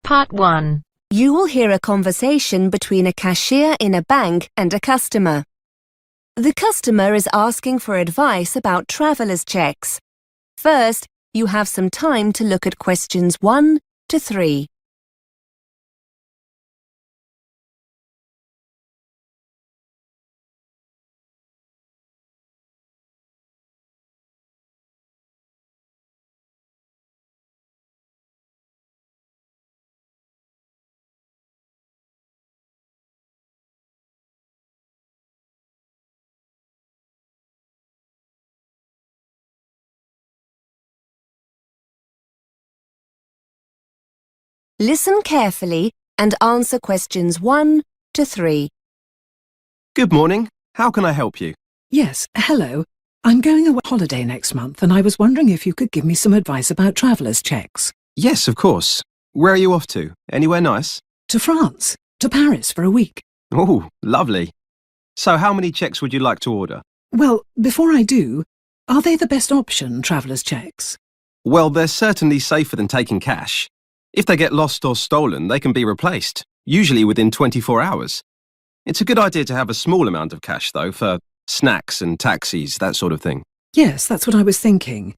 Part 1. You will hear a conversation between a cashier in a bank and a customer. The customer is asking for advice about traveller's checks. First, you have some time to look at questions 1 to 3. Listen carefully and answer questions 1 to 3. Good morning. How can I help you? Yes, hello. I'm going away on holiday next month and I was wondering if you could give me some advice about traveller's checks. Yes, of course. Where are you off to? Anywhere nice? To France, to Paris for a week. Oh, lovely. So how many checks would you like to order? Well, before I do, are they the best option, traveller's checks? Well, they're certainly safer than taking cash. If they get lost or stolen, they can be replaced, usually within 24 hours. It's a good idea to have a small amount of cash, though, for snacks and taxis, that sort of thing. Yes, that's what I was thinking.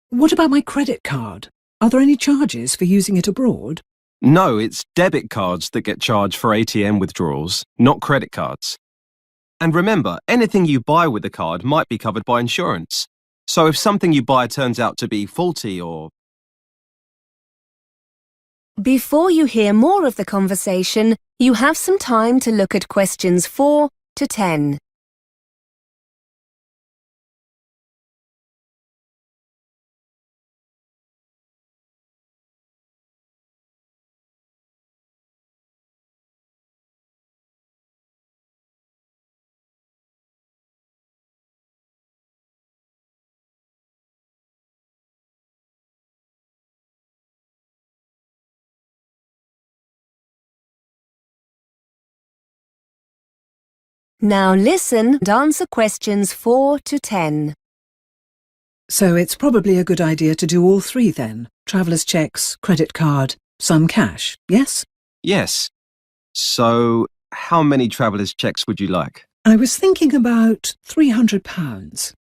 What about my credit card? Are there any charges for using it abroad? No, it's debit cards that get charged for ATM withdrawals, not credit cards. And remember, anything you buy with the card might be covered by insurance. So if something you buy turns out to be faulty or... Before you hear more of the conversation, you have some time to look at questions 4 to 10. Now listen and answer questions 4 to 10. So it's probably a good idea to do all three then. Traveller's checks, credit card, some cash, yes? Yes. So, how many traveller's checks would you like? I was thinking about £300.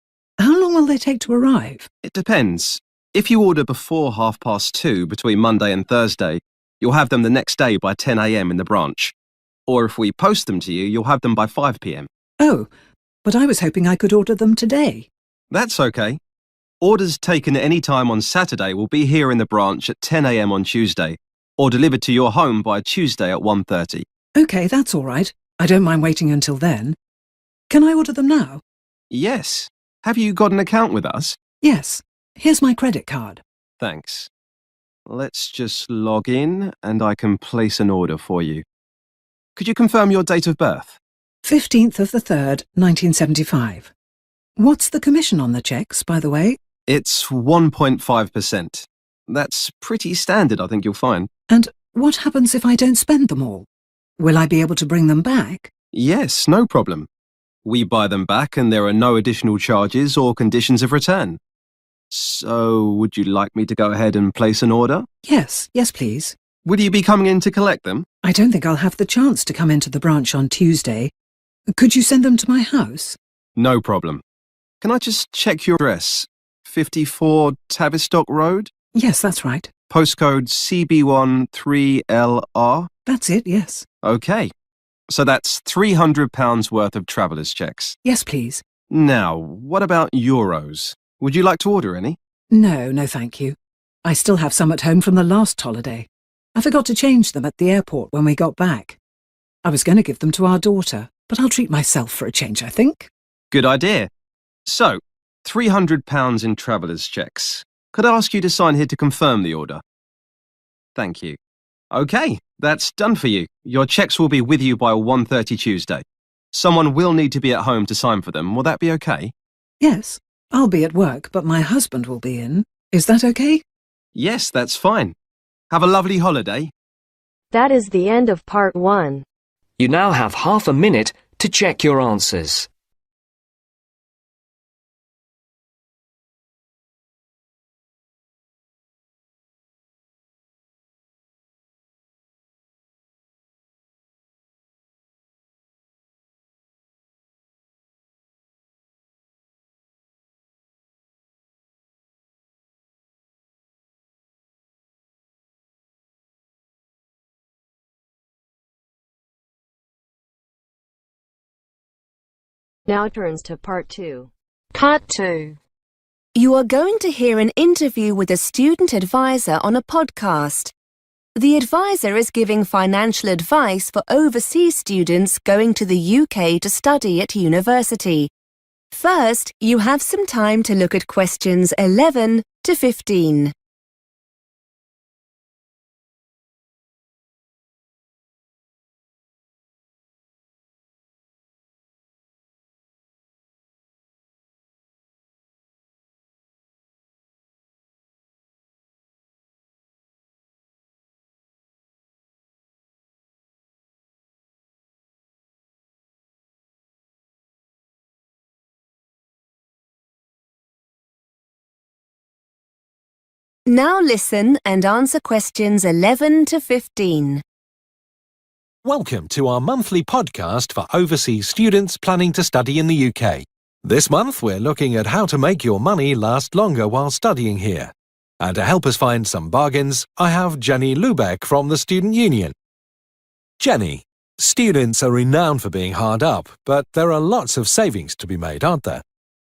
How long will they take to arrive? It depends. If you order before 2:30 between Monday and Thursday, you'll have them the next day by 10 a.m. in the branch. Or if we post them to you, you'll have them by 5 p.m. Oh, but I was hoping I could order them today. That's okay. Orders taken at any time on Saturday will be here in the branch at 10 a.m. on Tuesday, or delivered to your home by Tuesday at 1:30. OK, that's all right. I don't mind waiting until then. Can I order them now? Yes. Have you got an account with us? Yes. Here's my credit card. Thanks. Let's just log in and I can place an order for you. Could you confirm your date of birth? 15th of the 3rd, 1975. What's the commission on the checks, by the way? It's 1.5%. That's pretty standard, I think you'll find. And what happens if I don't spend them all? Will I be able to bring them back? Yes, no problem. We buy them back and there are no additional charges or conditions of return. So, would you like me to go ahead and place an order? Yes, please. Would you be coming in to collect them? I don't think I'll have the chance to come into the branch on Tuesday. Could you send them to my house? No problem. Can I just check your address? 54 Tavistock Road? Yes, that's right. Postcode CB1 3LR? That's it, yes. OK. So that's £300 worth of traveller's checks. Yes, please. Now, what about euros? Would you like to order any? No, thank you. I still have some at home from the last holiday. I forgot to change them at the airport when we got back. I was going to give them to our daughter, but I'll treat myself for a change, I think. Good idea. So, £300 in traveller's checks. Could I ask you to sign here to confirm the order? Thank you. OK, that's done for you. Your checks will be with you by 1:30 Tuesday. Someone will need to be at home to sign for them. Will that be OK? Yes, I'll be at work, but my husband will be in. Is that OK? Yes, that's fine. Have a lovely holiday. That is the end of Part 1. You now have half a minute to check your answers. Now turns to part 2. Part 2. You are going to hear an interview with a student advisor on a podcast. The advisor is giving financial advice for overseas students going to the UK to study at university. First, you have some time to look at questions 11 to 15. Now listen and answer questions 11 to 15. Welcome to our monthly podcast for overseas students planning to study in the UK. This month we're looking at how to make your money last longer while studying here. And to help us find some bargains, I have Jenny Lubeck from the Student Union. Jenny, students are renowned for being hard up, but there are lots of savings to be made, aren't there?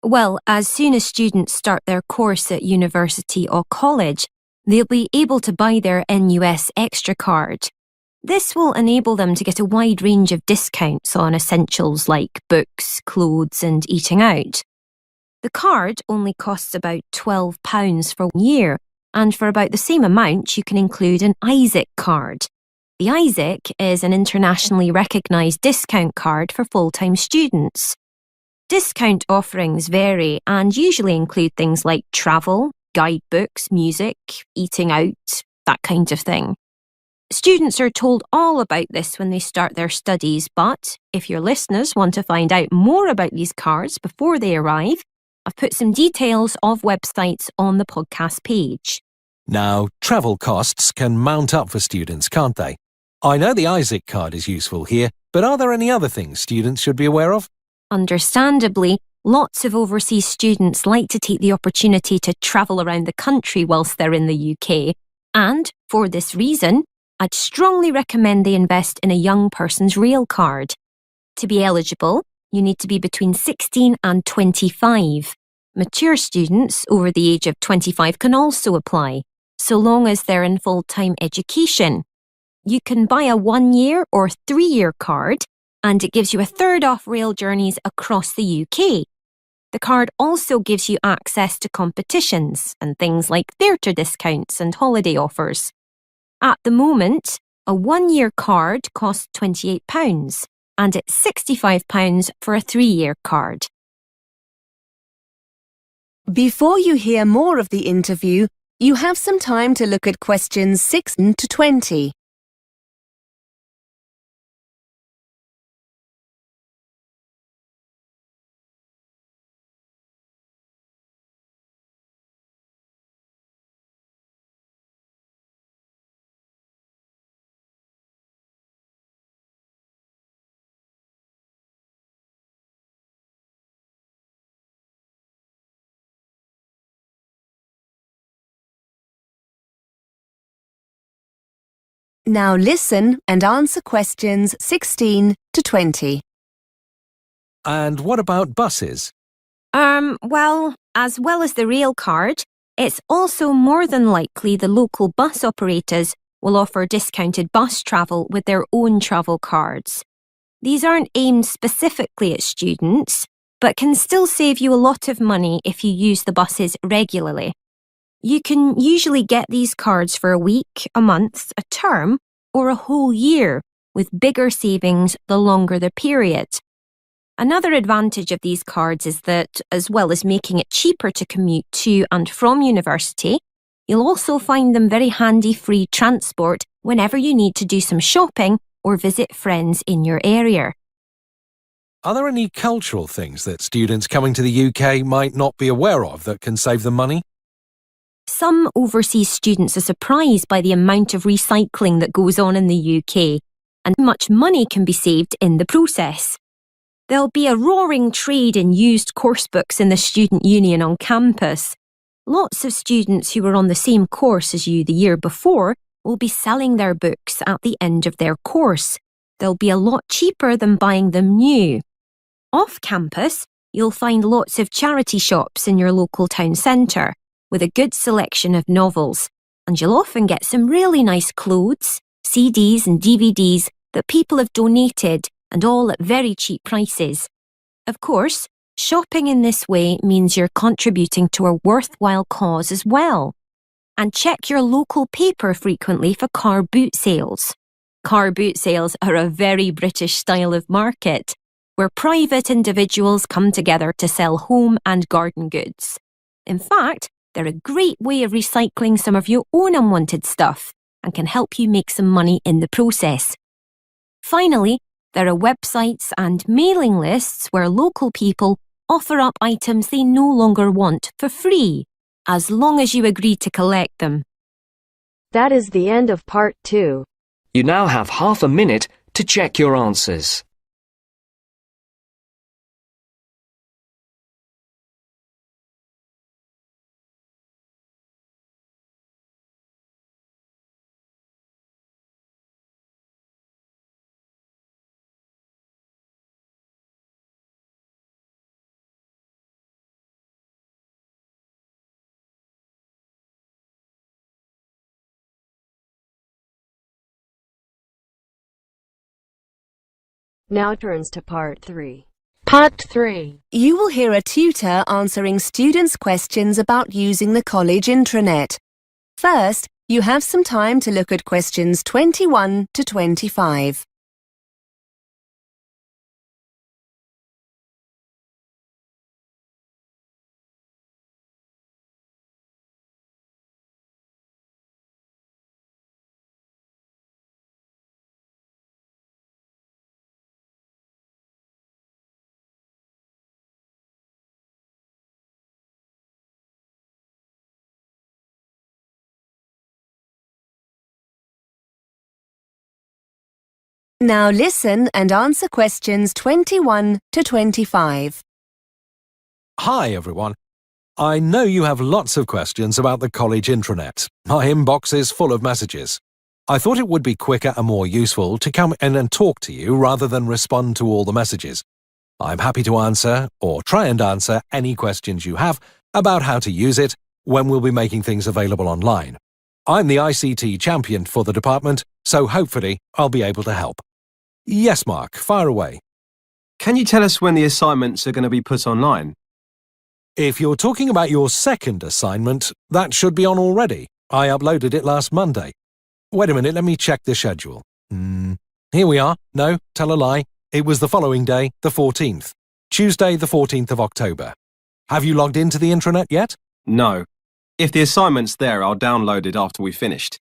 Well, as soon as students start their course at university or college, they'll be able to buy their NUS Extra card. This will enable them to get a wide range of discounts on essentials like books, clothes and eating out. The card only costs about £12 for 1 year, and for about the same amount you can include an Isaac card. The Isaac is an internationally recognised discount card for full-time students. Discount offerings vary and usually include things like travel, guidebooks, music, eating out, that kind of thing. Students are told all about this when they start their studies, but if your listeners want to find out more about these cards before they arrive, I've put some details of websites on the podcast page. Now, travel costs can mount up for students, can't they? I know the Isaac card is useful here, but are there any other things students should be aware of? Understandably, lots of overseas students like to take the opportunity to travel around the country whilst they're in the UK, and for this reason, I'd strongly recommend they invest in a young person's rail card. To be eligible, you need to be between 16 and 25. Mature students over the age of 25 can also apply, so long as they're in full-time education. You can buy a 1-year or 3-year card, and it gives you a third off rail journeys across the UK. The card also gives you access to competitions and things like theatre discounts and holiday offers. At the moment, a 1-year card costs £28 and it's £65 for a 3-year card. Before you hear more of the interview, you have some time to look at questions 6 to 20. Now listen and answer questions 16 to 20. And what about buses? Well, as well as the rail card, it's also more than likely the local bus operators will offer discounted bus travel with their own travel cards. These aren't aimed specifically at students, but can still save you a lot of money if you use the buses regularly. You can usually get these cards for a week, a month, a term, or a whole year, with bigger savings the longer the period. Another advantage of these cards is that, as well as making it cheaper to commute to and from university, you'll also find them very handy free transport whenever you need to do some shopping or visit friends in your area. Are there any cultural things that students coming to the UK might not be aware of that can save them money? Some overseas students are surprised by the amount of recycling that goes on in the UK, and much money can be saved in the process. There'll be a roaring trade in used course books in the Student Union on campus. Lots of students who were on the same course as you the year before will be selling their books at the end of their course. They'll be a lot cheaper than buying them new. Off campus, you'll find lots of charity shops in your local town centre with a good selection of novels, and you'll often get some really nice clothes, CDs and DVDs that people have donated, and all at very cheap prices. Of course, shopping in this way means you're contributing to a worthwhile cause as well. And check your local paper frequently for car boot sales. Car boot sales are a very British style of market, where private individuals come together to sell home and garden goods. In fact, they're a great way of recycling some of your own unwanted stuff and can help you make some money in the process. Finally, there are websites and mailing lists where local people offer up items they no longer want for free, as long as you agree to collect them. That is the end of part 2. You now have half a minute to check your answers. Now turns to part 3. Part 3. You will hear a tutor answering students' questions about using the college intranet. First, you have some time to look at questions 21 to 25. Now listen and answer questions 21 to 25. Hi everyone. I know you have lots of questions about the college intranet. My inbox is full of messages. I thought it would be quicker and more useful to come in and talk to you rather than respond to all the messages. I'm happy to answer, or try and answer, any questions you have about how to use it when we'll be making things available online. I'm the ICT champion for the department, so hopefully I'll be able to help. Yes, Mark, fire away. Can you tell us when the assignments are going to be put online? If you're talking about your second assignment, that should be on already. I uploaded it last Monday. Wait a minute, let me check the schedule. Here we are. No, tell a lie. It was the following day, the 14th. Tuesday, the 14th of October. Have you logged into the intranet yet? No. If the assignment's there, I'll download it after we've finished.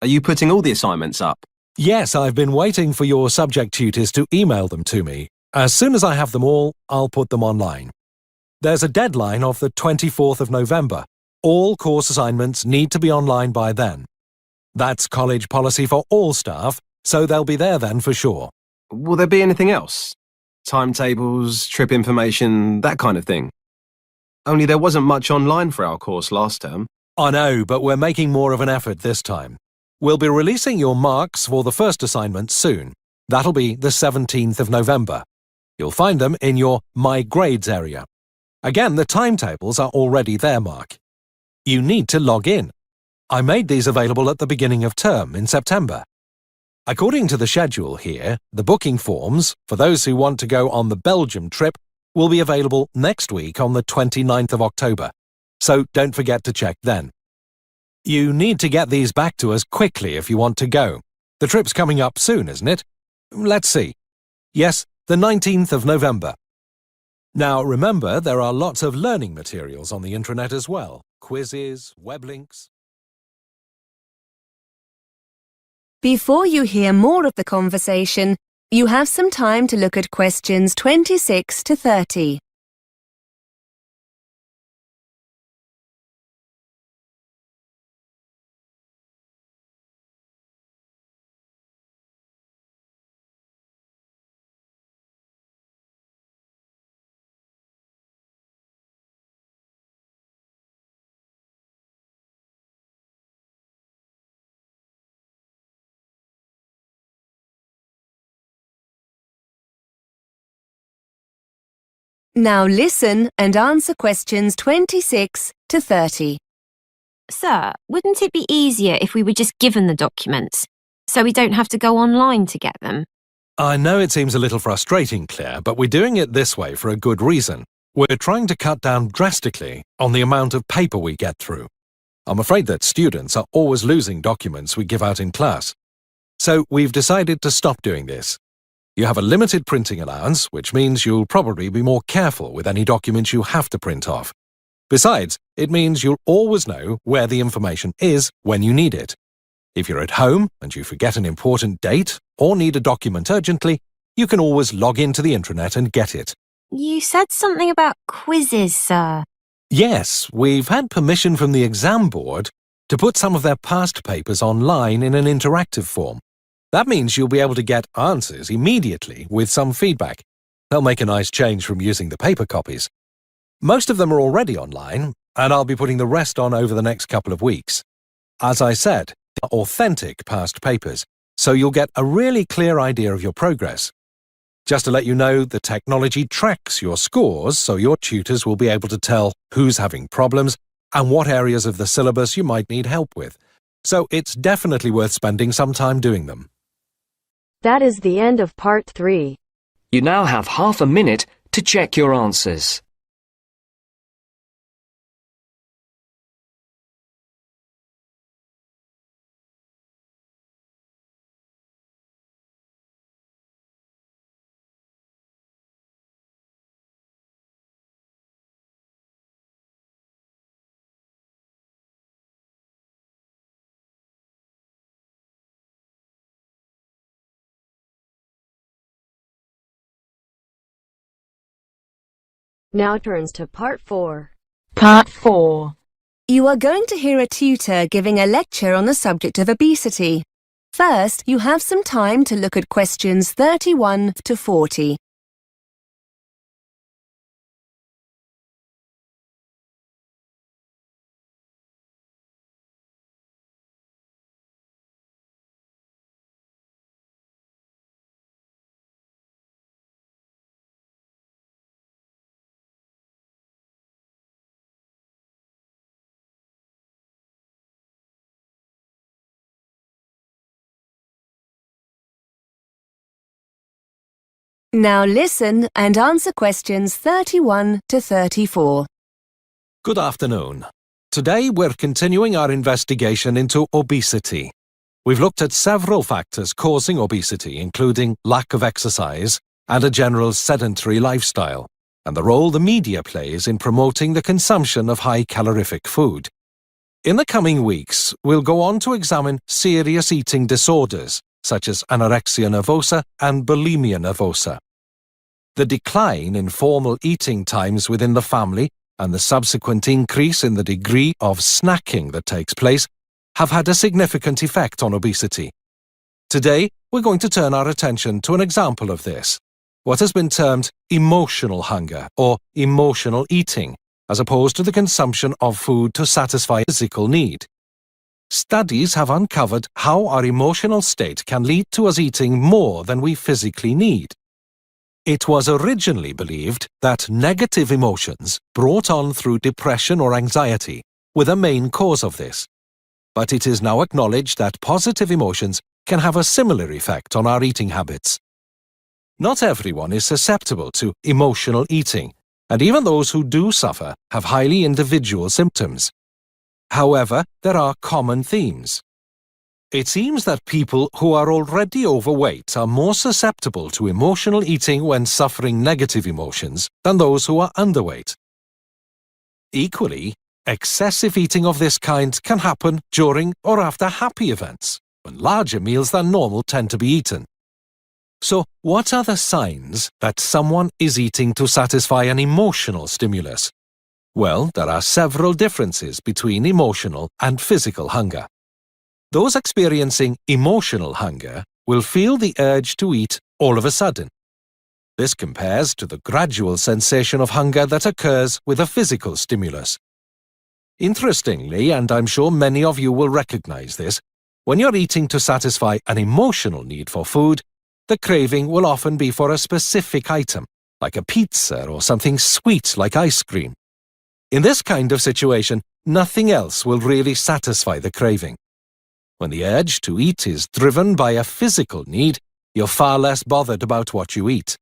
Are you putting all the assignments up? Yes, I've been waiting for your subject tutors to email them to me. As soon as I have them all, I'll put them online. There's a deadline of the 24th of November. All course assignments need to be online by then. That's college policy for all staff, so they'll be there then for sure. Will there be anything else? Timetables, trip information, that kind of thing? Only there wasn't much online for our course last term. I know, but we're making more of an effort this time. We'll be releasing your marks for the first assignment soon. That'll be the 17th of November. You'll find them in your My Grades area. Again, the timetables are already there, Mark. You need to log in. I made these available at the beginning of term in September. According to the schedule here, the booking forms, for those who want to go on the Belgium trip, will be available next week on the 29th of October. So don't forget to check then. You need to get these back to us quickly if you want to go. The trip's coming up soon, isn't it? Let's see. Yes, the 19th of November. Now remember, there are lots of learning materials on the intranet as well. Quizzes, web links. Before you hear more of the conversation, you have some time to look at questions 26 to 30. Now listen and answer questions 26 to 30. Sir, wouldn't it be easier if we were just given the documents, so we don't have to go online to get them? I know it seems a little frustrating, Claire, but we're doing it this way for a good reason. We're trying to cut down drastically on the amount of paper we get through. I'm afraid that students are always losing documents we give out in class. So we've decided to stop doing this. You have a limited printing allowance, which means you'll probably be more careful with any documents you have to print off. Besides, it means you'll always know where the information is when you need it. If you're at home and you forget an important date or need a document urgently, you can always log into the intranet and get it. You said something about quizzes, sir. Yes, we've had permission from the exam board to put some of their past papers online in an interactive form. That means you'll be able to get answers immediately with some feedback. They'll make a nice change from using the paper copies. Most of them are already online, and I'll be putting the rest on over the next couple of weeks. As I said, they're authentic past papers, so you'll get a really clear idea of your progress. Just to let you know, the technology tracks your scores, so your tutors will be able to tell who's having problems and what areas of the syllabus you might need help with. So it's definitely worth spending some time doing them. That is the end of part 3. You now have half a minute to check your answers. Now turns to part 4. Part 4. You are going to hear a tutor giving a lecture on the subject of obesity. First, you have some time to look at questions 31 to 40. Now listen and answer questions 31 to 34. Good afternoon. Today we're continuing our investigation into obesity. We've looked at several factors causing obesity, including lack of exercise and a general sedentary lifestyle, and the role the media plays in promoting the consumption of high-calorific food. In the coming weeks, we'll go on to examine serious eating disorders, such as anorexia nervosa and bulimia nervosa. The decline in formal eating times within the family and the subsequent increase in the degree of snacking that takes place have had a significant effect on obesity. Today, we're going to turn our attention to an example of this, what has been termed emotional hunger or emotional eating, as opposed to the consumption of food to satisfy physical need. Studies have uncovered how our emotional state can lead to us eating more than we physically need. It was originally believed that negative emotions brought on through depression or anxiety were the main cause of this. But it is now acknowledged that positive emotions can have a similar effect on our eating habits. Not everyone is susceptible to emotional eating, and even those who do suffer have highly individual symptoms. However, there are common themes. It seems that people who are already overweight are more susceptible to emotional eating when suffering negative emotions than those who are underweight. Equally, excessive eating of this kind can happen during or after happy events, when larger meals than normal tend to be eaten. So, what are the signs that someone is eating to satisfy an emotional stimulus? Well, there are several differences between emotional and physical hunger. Those experiencing emotional hunger will feel the urge to eat all of a sudden. This compares to the gradual sensation of hunger that occurs with a physical stimulus. Interestingly, and I'm sure many of you will recognize this, when you're eating to satisfy an emotional need for food, the craving will often be for a specific item, like a pizza or something sweet like ice cream. In this kind of situation, nothing else will really satisfy the craving. When the urge to eat is driven by a physical need, you're far less bothered about what you eat.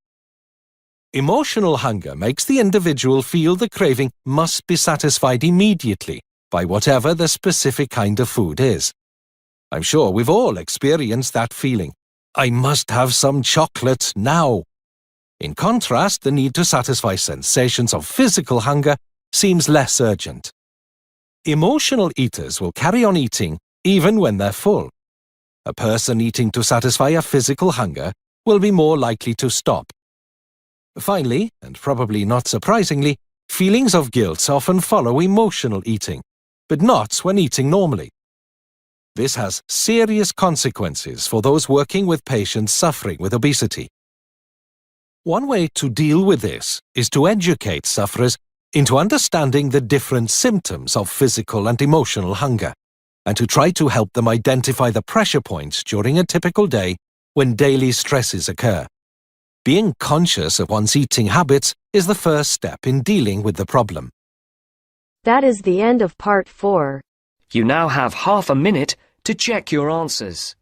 Emotional hunger makes the individual feel the craving must be satisfied immediately by whatever the specific kind of food is. I'm sure we've all experienced that feeling. I must have some chocolate now. In contrast, the need to satisfy sensations of physical hunger seems less urgent. Emotional eaters will carry on eating even when they're full. A person eating to satisfy a physical hunger will be more likely to stop. Finally, and probably not surprisingly, feelings of guilt often follow emotional eating, but not when eating normally. This has serious consequences for those working with patients suffering with obesity. One way to deal with this is to educate sufferers into understanding the different symptoms of physical and emotional hunger, and to try to help them identify the pressure points during a typical day when daily stresses occur. Being conscious of one's eating habits is the first step in dealing with the problem. That is the end of part 4. You now have half a minute to check your answers.